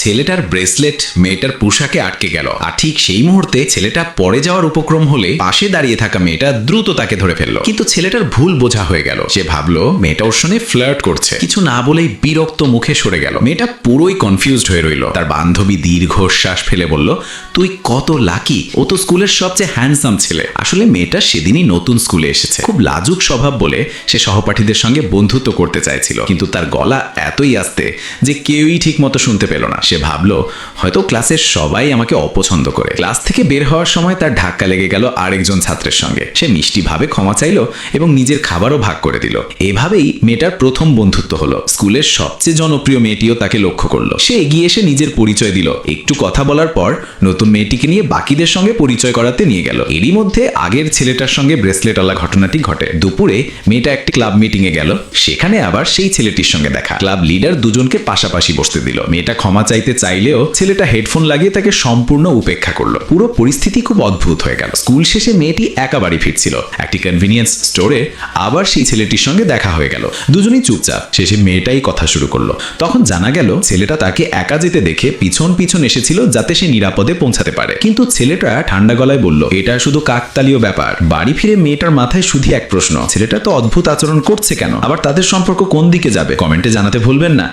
ছেলেটার ব্রেসলেট মেয়েটার পোশাকে আটকে গেল, আর ঠিক সেই মুহূর্তে ছেলেটা পড়ে যাওয়ার উপক্রম হলে পাশে দাঁড়িয়ে থাকা মেয়েটা দ্রুত তাকে ধরে ফেললো। কিন্তু ছেলেটার ভুল বোঝা হয়ে গেল। সে ভাবলো মেয়েটা ওর সঙ্গে ফ্লার্ট করছে। কিছু না বলেই বিরক্ত মুখে সরে গেল। মেয়েটা পুরোই কনফিউজড হয়ে রইল। তার বান্ধবী দীর্ঘশ্বাস ফেলে বলল, তুই কত লাকি, ও তো স্কুলের সবচেয়ে হ্যান্ডসাম ছেলে। আসলে মেয়েটা সেদিনই নতুন স্কুলে এসেছে। খুব লাজুক স্বভাব বলে সে সহপাঠীদের সঙ্গে বন্ধুত্ব করতে চাইছিল, কিন্তু তার গলা এতই আস্তে যে কেউই ঠিক মতো শুনতে পেল না। সে ভাবলো হয়তো ক্লাসের সবাই আমাকে অপছন্দ করে। ক্লাস থেকে বের হওয়ার সময় তার ধাক্কা লেগে গেল আরেকজন ছাত্রের সঙ্গে। সে মিষ্টি ভাবে ক্ষমা চাইলো এবং নিজের খাবারও ভাগ করে দিল। এভাবেই মেয়েটার প্রথম বন্ধুত্ব হলো। স্কুলের সবচেয়ে জনপ্রিয় মেয়েটিও তাকে লক্ষ্য করলো। সে এগিয়ে এসে নিজের পরিচয় দিল। একটু কথা বলার পর নতুন মেয়েটিকে নিয়ে বাকিদের সঙ্গে পরিচয় করাতে নিয়ে গেল। এরই মধ্যে আগের ছেলেটার সঙ্গে ব্রেসলেটওয়ালা ঘটনাটি ঘটে। দুপুরে মেয়েটা একটি ক্লাব মিটিং এ গেল। সেখানে আবার সেই ছেলেটির সঙ্গে দেখা। ক্লাব লিডার দুজনকে পাশাপাশি বসতে দিল। মেয়েটা ক্ষমা চাইতে চাইলেও ছেলেটা হেডফোন লাগিয়ে তাকে সম্পূর্ণ উপেক্ষা করলো। পুরো পরিস্থিতি খুব অদ্ভুত হয়ে গেল। স্কুল শেষে মেয়েটি একা বাড়ি ফিরছিল। একটি কনভিনিয়েন্স স্টোরে আবার সেই ছেলেটির সঙ্গে দেখা হয়ে গেল। দুজনেই চুপচাপ। শেষে মেয়েটাই কথা শুরু করলো। তখন জানা গেল ছেলেটা তাকে একা যেতে দেখে পিছন পিছন এসেছিল যাতে সে নিরাপদে পৌঁছাতে পারে। কিন্তু ছেলেটা ঠান্ডা গলায় বলল, এটা শুধু কাকতালীয় ব্যাপার। বাড়ি ফিরে মেয়েটার মাথায় শুধু এক প্রশ্ন, ছেলেটা তো অদ্ভুত আচরণ করছে কেন, আবার তাদের সম্পর্ক কোন দিকে যাবে? কমেন্টে জানাতে ভুলবেন না।